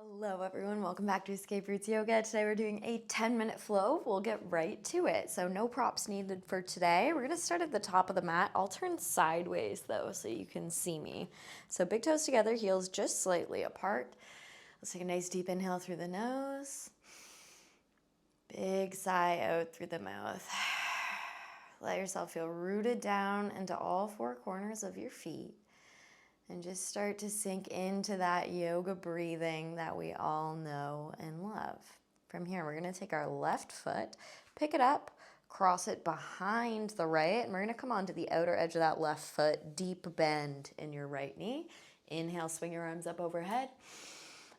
Hello everyone, welcome back to Escape Roots Yoga. Today we're doing a 10-minute flow. We'll get right to it. So no props needed for today. We're gonna start at the top of the mat. I'll turn sideways though so you can see me. So big toes together, heels just slightly apart. Let's take a nice deep inhale through the nose. Big sigh out through the mouth. Let yourself feel rooted down into all four corners of your feet. And just start to sink into that yoga breathing that we all know and love. From here, we're gonna take our left foot, pick it up, cross it behind the right, and we're gonna come onto the outer edge of that left foot, deep bend in your right knee. Inhale, swing your arms up overhead.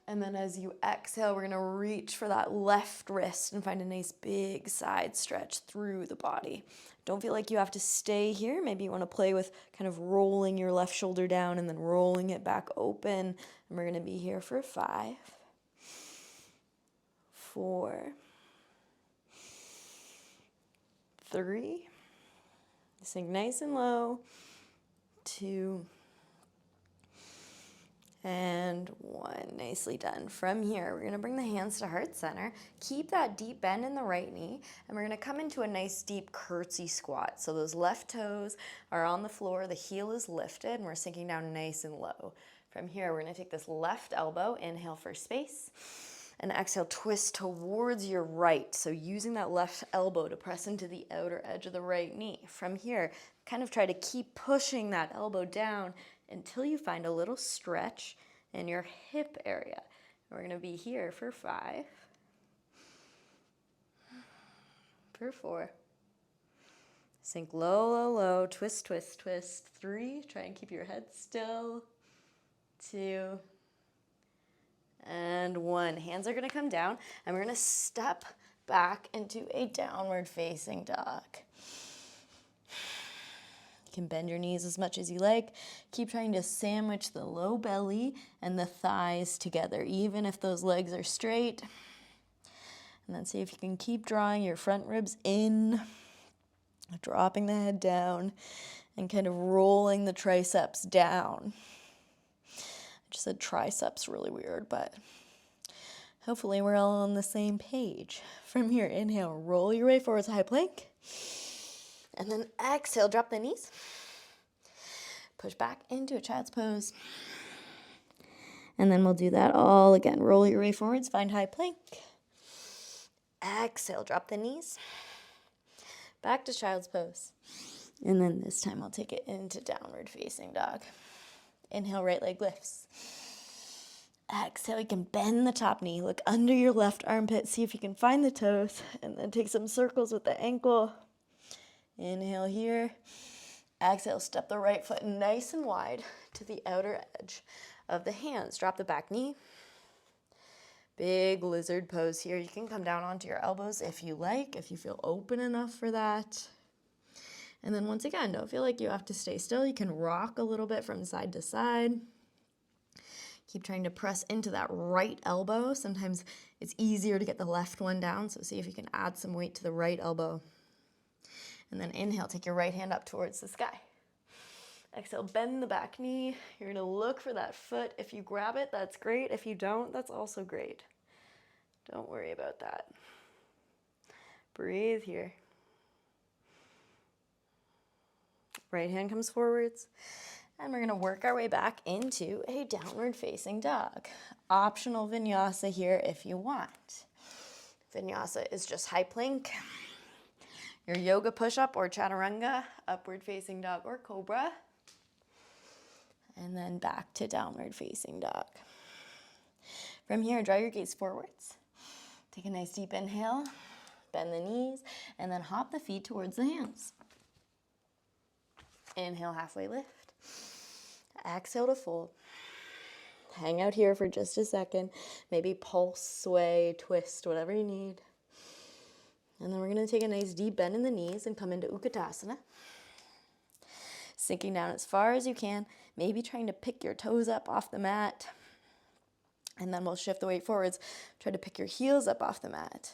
And then as you exhale, we're gonna reach for that left wrist and find a nice big side stretch through the body. Don't feel like you have to stay here. Maybe you wanna play with kind of rolling your left shoulder down and then rolling it back open. And we're gonna be here for 5, 4, 3, sink nice and low, 2, and 1. Nicely done. From here, we're gonna bring the hands to heart center. Keep that deep bend in the right knee, and we're gonna come into a nice deep curtsy squat. So those left toes are on the floor, the heel is lifted, and we're sinking down nice and low. From here, we're gonna take this left elbow, inhale for space, and exhale, twist towards your right. So using that left elbow to press into the outer edge of the right knee. From here, kind of try to keep pushing that elbow down until you find a little stretch in your hip area. We're gonna be here for 5, for 4. Sink low, low, low, twist, twist, twist. 3, try and keep your head still. 2, and 1. Hands are gonna come down, and we're gonna step back into a downward facing dog. You can bend your knees as much as you like. Keep trying to sandwich the low belly and the thighs together, even if those legs are straight. And then see if you can keep drawing your front ribs in, dropping the head down, and kind of rolling the triceps down. I just said triceps really weird, but hopefully we're all on the same page. From here, inhale, roll your way forwards, high plank. And then exhale, drop the knees. Push back into a child's pose. And then we'll do that all again. Roll your way forwards, find high plank. Exhale, drop the knees. Back to child's pose. And then this time I'll take it into downward facing dog. Inhale, right leg lifts. Exhale, you can bend the top knee. Look under your left armpit. See if you can find the toes. And then take some circles with the ankle. Inhale here. Exhale, step the right foot nice and wide to the outer edge of the hands. Drop the back knee. Big lizard pose here. You can come down onto your elbows if you like, if you feel open enough for that. And then once again, don't feel like you have to stay still. You can rock a little bit from side to side. Keep trying to press into that right elbow. Sometimes it's easier to get the left one down, so see if you can add some weight to the right elbow. And then inhale, take your right hand up towards the sky. Exhale, bend the back knee. You're gonna look for that foot. If you grab it, that's great. If you don't, that's also great. Don't worry about that. Breathe here. Right hand comes forwards. And we're gonna work our way back into a downward facing dog. Optional vinyasa here if you want. Vinyasa is just high plank. Your yoga push-up or chaturanga, upward facing dog or cobra. And then back to downward facing dog. From here, draw your gaze forwards. Take a nice deep inhale, bend the knees, and then hop the feet towards the hands. Inhale, halfway lift. Exhale to fold. Hang out here for just a second. Maybe pulse, sway, twist, whatever you need. And then we're gonna take a nice deep bend in the knees and come into Utkatasana. Sinking down as far as you can, maybe trying to pick your toes up off the mat. And then we'll shift the weight forwards. Try to pick your heels up off the mat.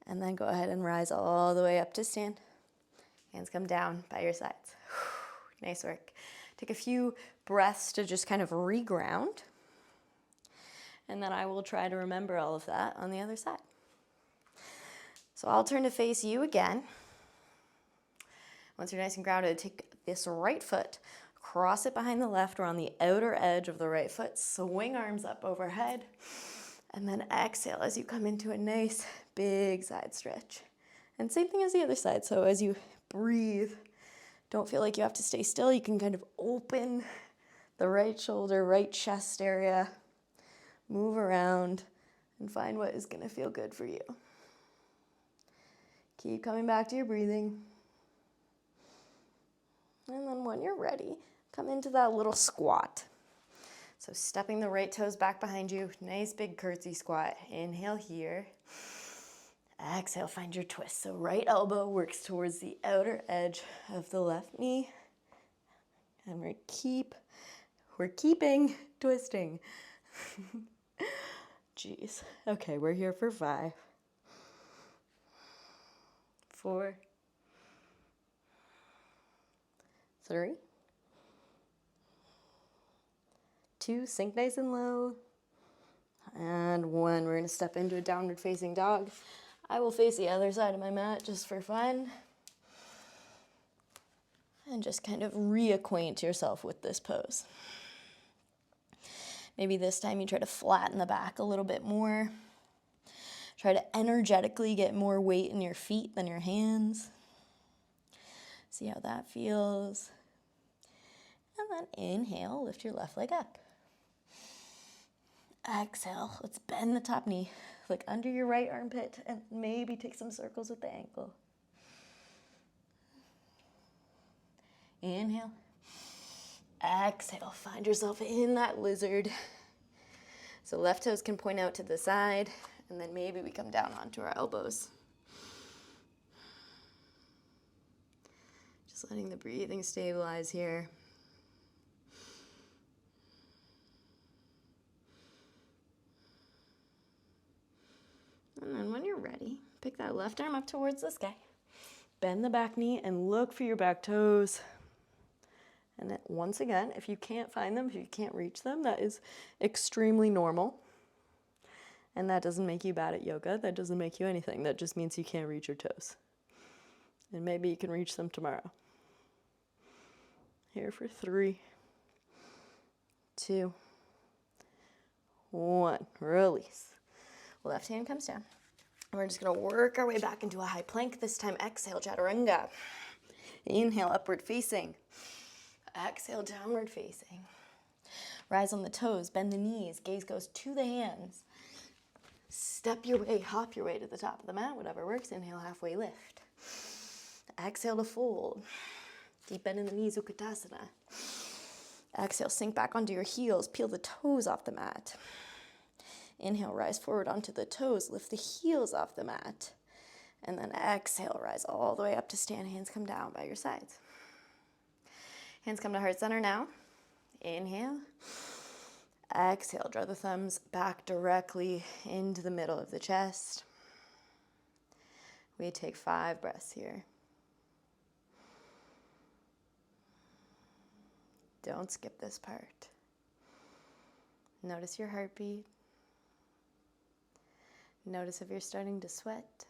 And then go ahead and rise all the way up to stand. Hands come down by your sides. Nice work. Take a few breaths to just kind of reground. And then I will try to remember all of that on the other side. So I'll turn to face you again. Once you're nice and grounded, take this right foot, cross it behind the left or on the outer edge of the right foot, swing arms up overhead, and then exhale as you come into a nice big side stretch. And same thing as the other side. So as you breathe, don't feel like you have to stay still. You can kind of open the right shoulder, right chest area, move around, and find what is going to feel good for you. Keep coming back to your breathing. And then when you're ready, come into that little squat. So stepping the right toes back behind you, nice big curtsy squat. Inhale here. Exhale, find your twist. So right elbow works towards the outer edge of the left knee. And we're keeping twisting. Jeez. Okay, we're here for 5, 4, 3, 2, sink nice and low, and 1. We're going to step into a downward facing dog. I will face the other side of my mat just for fun. And just kind of reacquaint yourself with this pose. Maybe this time you try to flatten the back a little bit more. Try to energetically get more weight in your feet than your hands. See how that feels. And then inhale, lift your left leg up. Exhale, let's bend the top knee. Look under your right armpit and maybe take some circles with the ankle. Inhale. Exhale, find yourself in that lizard. So left toes can point out to the side, and then maybe we come down onto our elbows. Just letting the breathing stabilize here. And then when you're ready, pick that left arm up towards the sky. Bend the back knee and look for your back toes. And once again, if you can't find them, if you can't reach them, that is extremely normal. And that doesn't make you bad at yoga. That doesn't make you anything. That just means you can't reach your toes. And maybe you can reach them tomorrow. Here for 3, 2, 1. Release. Left hand comes down. We're just going to work our way back into a high plank. This time, exhale, chaturanga. Inhale, upward facing. Exhale, downward facing. Rise on the toes, bend the knees, gaze goes to the hands. Step your way, hop your way to the top of the mat, whatever works. Inhale, halfway lift. Exhale to fold. Deep bend in the knees, Utkatasana. Exhale, sink back onto your heels, peel the toes off the mat. Inhale, rise forward onto the toes, lift the heels off the mat. And then exhale, rise all the way up to stand. Hands come down by your sides. Hands come to heart center now. Inhale. Exhale, draw the thumbs back directly into the middle of the chest. We take 5 breaths here. Don't skip this part. Notice your heartbeat. Notice if you're starting to sweat.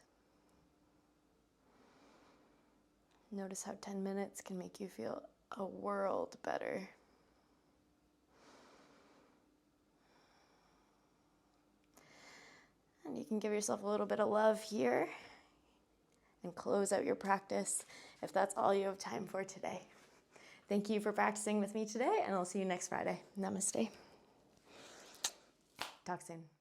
Notice how 10 minutes can make you feel a world better. And you can give yourself a little bit of love here and close out your practice if that's all you have time for today. Thank you for practicing with me today, and I'll see you next Friday. Namaste. Talk soon.